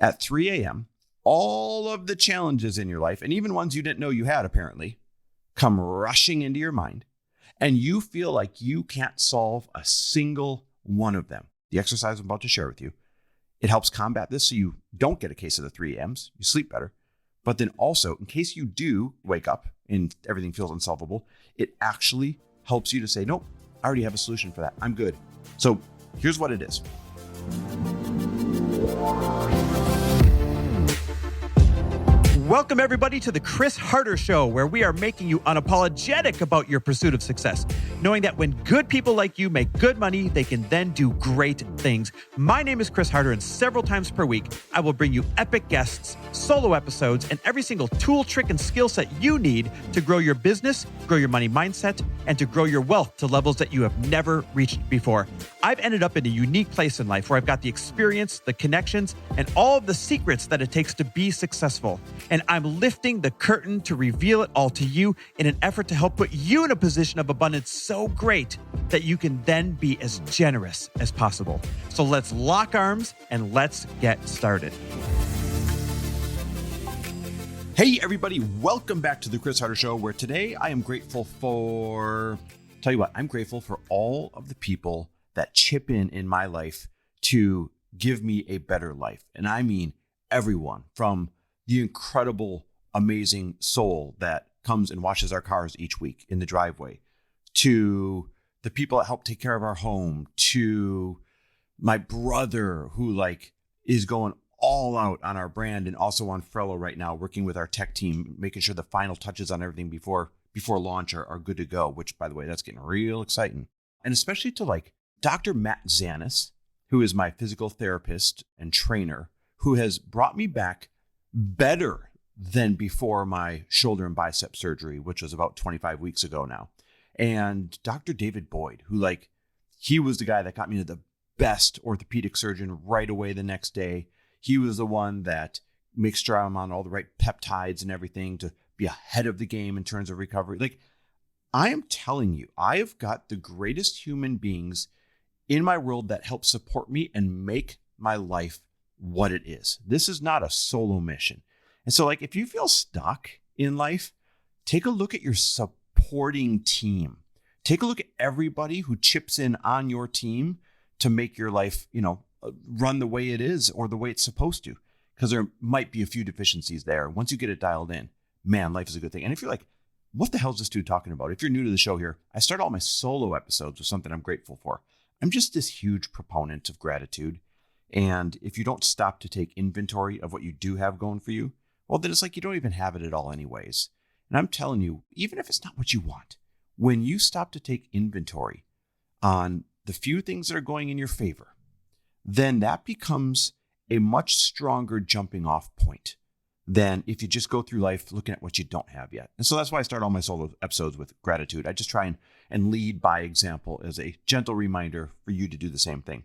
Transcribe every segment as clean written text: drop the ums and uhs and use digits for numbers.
At 3 a.m., all of the challenges in your life, and even ones you didn't know you had apparently, come rushing into your mind, and you feel like you can't solve a single one of them. The exercise I'm about to share with you, it helps combat this so you don't get a case of the 3 a.m.s, you sleep better. But then also, in case you do wake up and everything feels unsolvable, it actually helps you to say, nope, I already have a solution for that. I'm good. So here's what it is. Welcome, everybody, to the Chris Harder Show, where we are making you unapologetic about your pursuit of success, knowing that when good people like you make good money, they can then do great things. My name is Chris Harder, and several times per week, I will bring you epic guests, solo episodes, and every single tool, trick, and skill set you need to grow your business, grow your money mindset, and to grow your wealth to levels that you have never reached before. I've ended up in a unique place in life where I've got the experience, the connections, and all of the secrets that it takes to be successful. And I'm lifting the curtain to reveal it all to you in an effort to help put you in a position of abundance so great that you can then be as generous as possible. So let's lock arms and let's get started. Hey, everybody. Welcome back to the Chris Harder Show, where today I am grateful for, I'm grateful for all of the people that chip in my life to give me a better life. And I mean everyone, from the incredible, amazing soul that comes and washes our cars each week in the driveway, to the people that help take care of our home, to my brother who is going all out on our brand and also on Frello right now, working with our tech team, making sure the final touches on everything before launch are good to go, which, by the way, that's getting real exciting. And especially to Dr. Matt Zanis, who is my physical therapist and trainer, who has brought me back better than before my shoulder and bicep surgery, which was about 25 weeks ago now. And Dr. David Boyd, who he was the guy that got me to the best orthopedic surgeon right away the next day. He was the one that makes sure I'm on all the right peptides and everything to be ahead of the game in terms of recovery. I am telling you, I have got the greatest human beings in my world that help support me and make my life what it is. This is not a solo mission. And so if you feel stuck in life, take a look at your supporting team. Take a look at everybody who chips in on your team to make your life, run the way it is or the way it's supposed to, because there might be a few deficiencies there. Once you get it dialed in, man, life is a good thing. And if you're like, what the hell is this dude talking about? If you're new to the show here, I start all my solo episodes with something I'm grateful for. I'm just this huge proponent of gratitude. And if you don't stop to take inventory of what you do have going for you, well, then it's you don't even have it at all anyways. And I'm telling you, even if it's not what you want, when you stop to take inventory on the few things that are going in your favor, then that becomes a much stronger jumping off point than if you just go through life looking at what you don't have yet. And so that's why I start all my solo episodes with gratitude. I just try and lead by example as a gentle reminder for you to do the same thing.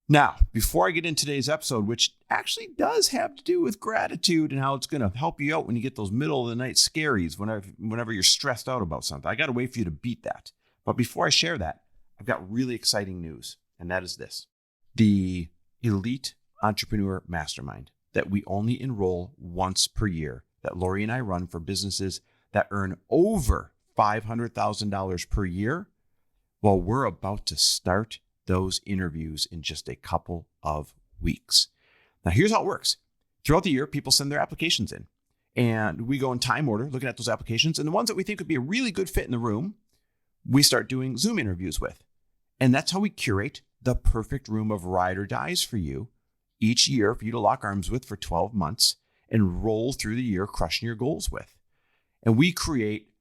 Now, before I get into today's episode, which actually does have to do with gratitude and how it's going to help you out when you get those middle of the night scaries, whenever you're stressed out about something, I got to wait for you to beat that. But before I share that, I've got really exciting news, and that is this. The Elite Entrepreneur Mastermind that we only enroll once per year, that Lori and I run for businesses that earn over $500,000 per year, well, we're about to start those interviews in just a couple of weeks. Now, here's how it works. Throughout the year, people send their applications in, and we go in time order looking at those applications. And the ones that we think would be a really good fit in the room, we start doing Zoom interviews with. And that's how we curate the perfect room of ride or dies for you each year for you to lock arms with for 12 months and roll through the year crushing your goals with. And we create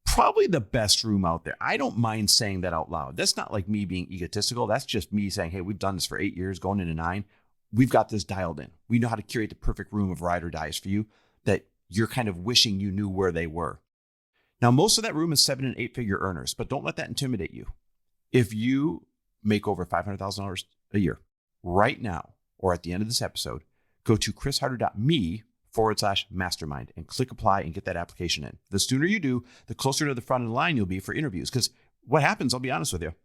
probably the best room out there. I don't mind saying that out loud. That's not me being egotistical. That's just me saying, hey, we've done this for 8 years, going into 9. We've got this dialed in. We know how to curate the perfect room of ride or dies for you that you're kind of wishing you knew where they were. Now, most of that room is 7 and 8 figure earners, but don't let that intimidate you. If you make over $500,000 a year right now, or at the end of this episode, go to chrisharder.me/mastermind and click apply and get that application in. The sooner you do, the closer to the front of the line you'll be for interviews. Because what happens, I'll be honest with you,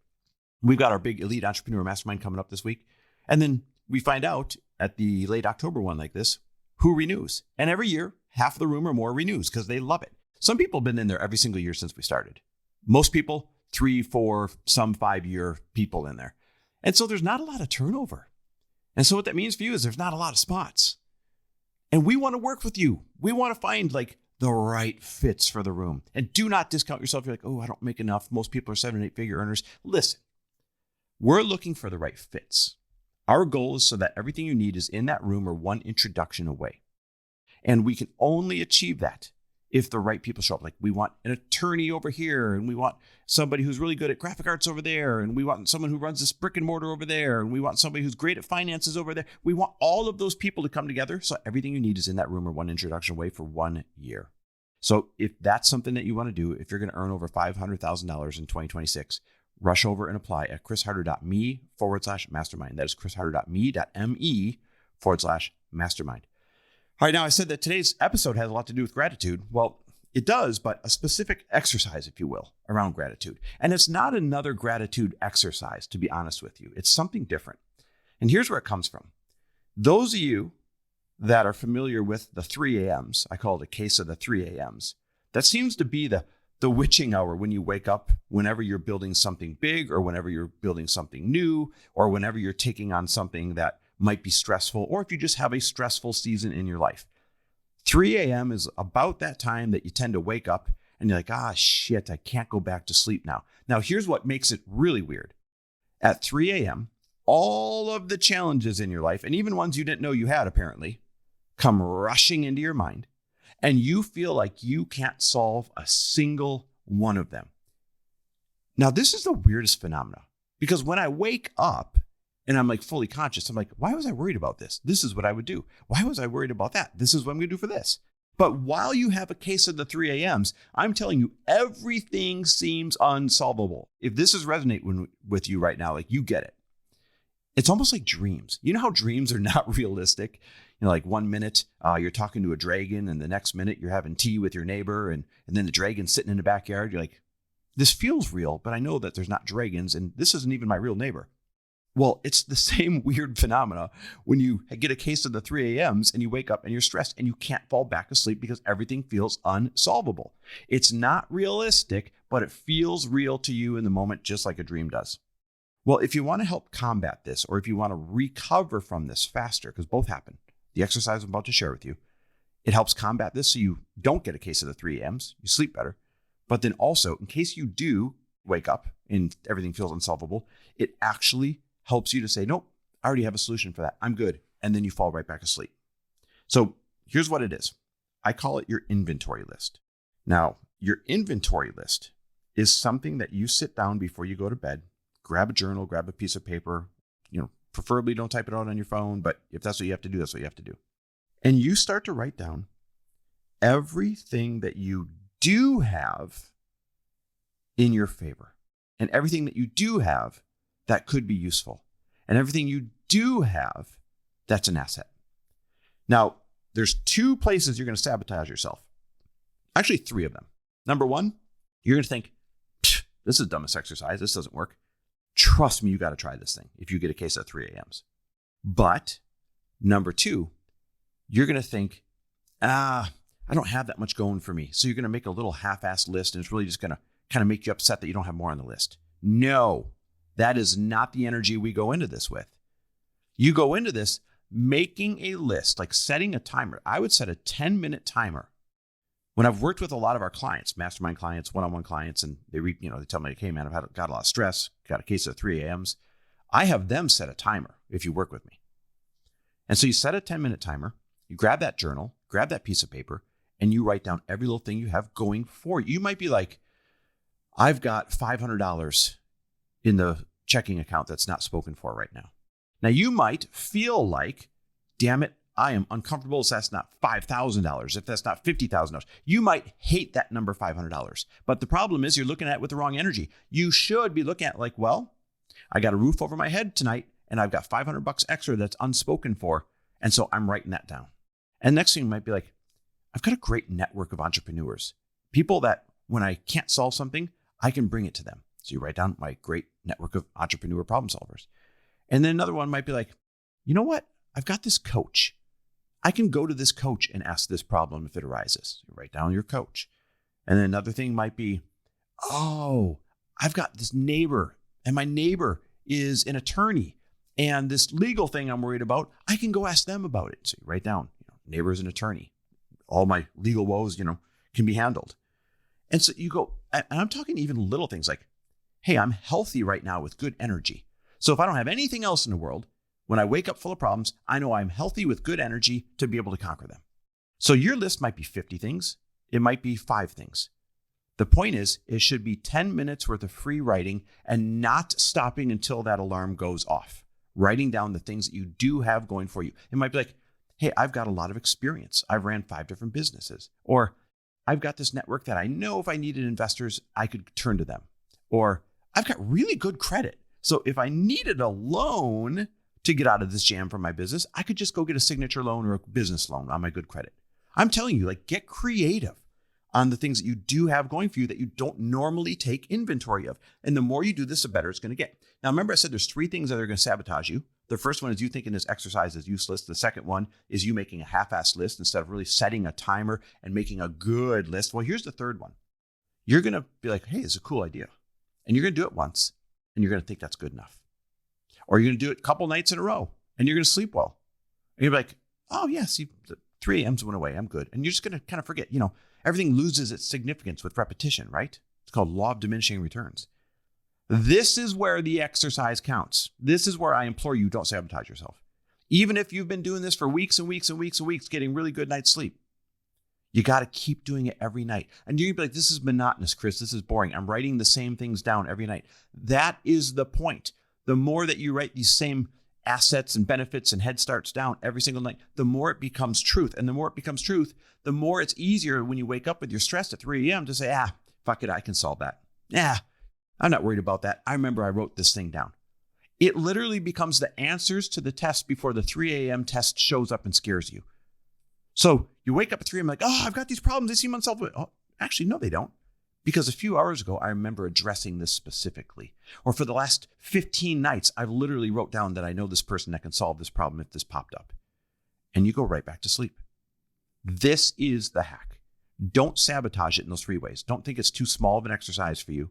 we've got our big Elite Entrepreneur Mastermind coming up this week. And then we find out at the late October one like this, who renews? And every year, half of the room or more renews because they love it. Some people have been in there every single year since we started. Most people, 3, 4, some 5-year people in there. And so there's not a lot of turnover. And so what that means for you is there's not a lot of spots. And we want to work with you. We want to find like the right fits for the room. And do not discount yourself. You're like, oh, I don't make enough. Most people are 7 and 8 figure earners. Listen, we're looking for the right fits. Our goal is so that everything you need is in that room or one introduction away. And we can only achieve that if the right people show up. Like we want an attorney over here, and we want somebody who's really good at graphic arts over there, and we want someone who runs this brick and mortar over there, and we want somebody who's great at finances over there. We want all of those people to come together so everything you need is in that room or one introduction away for 1 year. So if that's something that you want to do, if you're going to earn over $500,000 in 2026, rush over and apply at chrisharder.me/mastermind. That is chrisharder.me.me/mastermind. All right, now I said that today's episode has a lot to do with gratitude. Well, it does, but a specific exercise, if you will, around gratitude. And it's not another gratitude exercise, to be honest with you. It's something different. And here's where it comes from. Those of you that are familiar with the 3 A.M.s, I call it a case of the 3 A.M.s. That seems to be the witching hour when you wake up, whenever you're building something big or whenever you're building something new or whenever you're taking on something that might be stressful, or if you just have a stressful season in your life. 3 a.m. is about that time that you tend to wake up and you're like, shit, I can't go back to sleep now. Now, here's what makes it really weird. At 3 a.m., all of the challenges in your life, and even ones you didn't know you had apparently, come rushing into your mind, and you feel like you can't solve a single one of them. Now, this is the weirdest phenomena, because when I wake up, and I'm like fully conscious, I'm like, why was I worried about this? This is what I would do. Why was I worried about that? This is what I'm going to do for this. But while you have a case of the 3 a.m.s, I'm telling you, everything seems unsolvable. If this is resonating with you right now, like you get it. It's almost like dreams. You know how dreams are not realistic? Like 1 minute you're talking to a dragon, and the next minute you're having tea with your neighbor, and then the dragon's sitting in the backyard. You're like, this feels real, but I know that there's not dragons, and this isn't even my real neighbor. Well, it's the same weird phenomena when you get a case of the 3 a.m.s and you wake up and you're stressed and you can't fall back asleep because everything feels unsolvable. It's not realistic, but it feels real to you in the moment, just like a dream does. Well, if you want to help combat this, or if you want to recover from this faster, because both happen, the exercise I'm about to share with you, it helps combat this so you don't get a case of the 3 a.m.s, you sleep better. But then also, in case you do wake up and everything feels unsolvable, it actually helps you to say, nope, I already have a solution for that. I'm good. And then you fall right back asleep. So here's what it is. I call it your inventory list. Now, your inventory list is something that you sit down before you go to bed, grab a journal, grab a piece of paper, preferably don't type it out on your phone, but if that's what you have to do, that's what you have to do. And you start to write down everything that you do have in your favor, and everything that you do have that could be useful, and everything you do have that's an asset. Now, there's 2 places you're going to sabotage yourself. Actually, 3 of them. Number 1, you're going to think, this is the dumbest exercise. This doesn't work. Trust me, you got to try this thing if you get a case of 3 a.m.s. But number 2, you're going to think, I don't have that much going for me. So you're going to make a little half-assed list, and it's really just going to kind of make you upset that you don't have more on the list. No, that is not the energy we go into this with. You go into this making a list, like setting a timer. I would set a 10-minute timer. When I've worked with a lot of our clients, mastermind clients, one-on-one clients, and they tell me, hey man, I've got a lot of stress, got a case of 3 a.m.s. I have them set a timer if you work with me. And so you set a 10-minute timer, you grab that journal, grab that piece of paper, and you write down every little thing you have going for you. You might be like, I've got $500 in the checking account that's not spoken for right now. Now you might feel like, damn it, I am uncomfortable if that's not $5,000, if that's not $50,000. You might hate that number $500. But the problem is you're looking at it with the wrong energy. You should be looking at like, well, I got a roof over my head tonight and I've got $500 extra that's unspoken for. And so I'm writing that down. And next thing you might be like, I've got a great network of entrepreneurs, people that when I can't solve something, I can bring it to them. So you write down my great network of entrepreneur problem solvers. And then another one might be like, you know what? I've got this coach. I can go to this coach and ask this problem if it arises. You write down your coach. And then another thing might be, oh, I've got this neighbor, and my neighbor is an attorney, and this legal thing I'm worried about, I can go ask them about it. So you write down, neighbor is an attorney. All my legal woes, can be handled. And so you go, and I'm talking even little things like, hey, I'm healthy right now with good energy. So if I don't have anything else in the world, when I wake up full of problems, I know I'm healthy with good energy to be able to conquer them. So your list might be 50 things. It might be 5 things. The point is, it should be 10 minutes worth of free writing and not stopping until that alarm goes off. Writing down the things that you do have going for you. It might be like, hey, I've got a lot of experience. I've ran 5 different businesses. Or I've got this network that I know if I needed investors, I could turn to them. Or I've got really good credit. So if I needed a loan to get out of this jam for my business, I could just go get a signature loan or a business loan on my good credit. I'm telling you, get creative on the things that you do have going for you that you don't normally take inventory of. And the more you do this, the better it's going to get. Now, remember I said there's 3 things that are going to sabotage you. The first one is you thinking this exercise is useless. The second one is you making a half-assed list instead of really setting a timer and making a good list. Well, here's the third one. You're going to be like, hey, it's a cool idea. And you're going to do it once, and you're going to think that's good enough. Or you're going to do it a couple nights in a row, and you're going to sleep well. And you're like, oh, yeah, see, the 3 a.m.s went away. I'm good. And you're just going to kind of forget, everything loses its significance with repetition, right? It's called law of diminishing returns. This is where the exercise counts. This is where I implore you, don't sabotage yourself. Even if you've been doing this for weeks and weeks and weeks and weeks, getting really good night's sleep, you got to keep doing it every night. And you're going to be like, this is monotonous, Chris. This is boring. I'm writing the same things down every night. That is the point. The more that you write these same assets and benefits and head starts down every single night, the more it becomes truth. And the more it becomes truth, the more it's easier when you wake up with your stress at 3 a.m. to say, fuck it, I can solve that. I'm not worried about that. I remember I wrote this thing down. It literally becomes the answers to the test before the 3 a.m. test shows up and scares you. So you wake up at 3 a.m. like, I've got these problems. They seem unsolvable. Oh, actually, no, they don't. Because a few hours ago, I remember addressing this specifically. Or for the last 15 nights, I've literally wrote down that I know this person that can solve this problem if this popped up. And you go right back to sleep. This is the hack. Don't sabotage it in those 3 ways. Don't think it's too small of an exercise for you.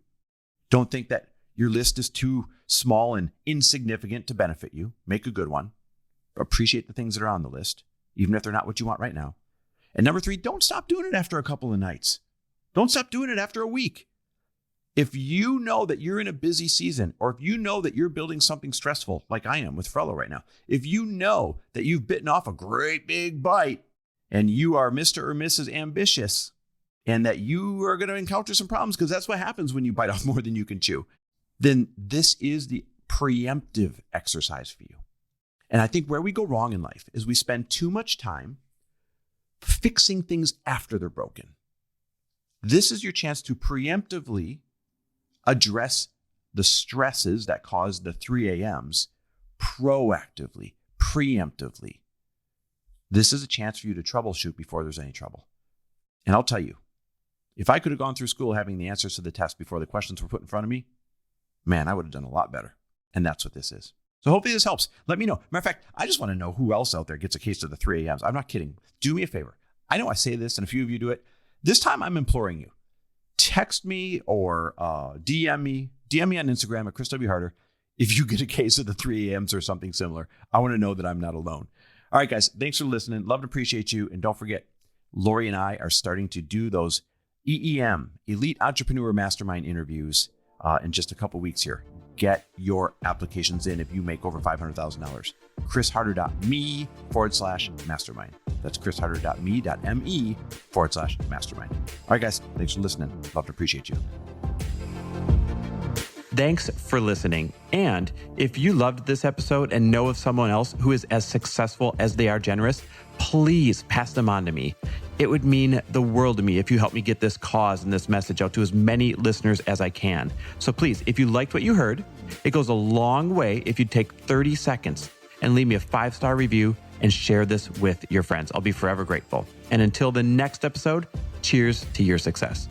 Don't think that your list is too small and insignificant to benefit you. Make a good one. Appreciate the things that are on the list, even if they're not what you want right now. And number 3, don't stop doing it after a couple of nights. Don't stop doing it after a week. If you know that you're in a busy season, or if you know that you're building something stressful, like I am with Frello right now, if you know that you've bitten off a great big bite and you are Mr. or Mrs. Ambitious, and that you are going to encounter some problems because that's what happens when you bite off more than you can chew, then this is the preemptive exercise for you. And I think where we go wrong in life is we spend too much time fixing things after they're broken. This is your chance to preemptively address the stresses that cause the 3 a.m.s proactively, preemptively. This is a chance for you to troubleshoot before there's any trouble. And I'll tell you, if I could have gone through school having the answers to the test before the questions were put in front of me, man, I would have done a lot better. And that's what this is. So hopefully this helps. Let me know. Matter of fact, I just want to know who else out there gets a case of the 3 a.m.s. I'm not kidding. Do me a favor. I know I say this and a few of you do it. This time I'm imploring you. Text me or DM me on Instagram at Chris W. Harder if you get a case of the 3 a.m.s or something similar. I want to know that I'm not alone. All right, guys, thanks for listening. Love and appreciate you. And don't forget, Lori and I are starting to do those EEM, Elite Entrepreneur Mastermind interviews in just a couple weeks here. Get your applications in if you make over $500,000. chrisharder.me/mastermind. That's chrisharder.me.me/mastermind. All right, guys, thanks for listening. Love and appreciate you. Thanks for listening. And if you loved this episode and know of someone else who is as successful as they are generous, please pass them on to me. It would mean the world to me if you help me get this cause and this message out to as many listeners as I can. So please, if you liked what you heard, it goes a long way if you take 30 seconds and leave me a 5-star review and share this with your friends. I'll be forever grateful. And until the next episode, cheers to your success.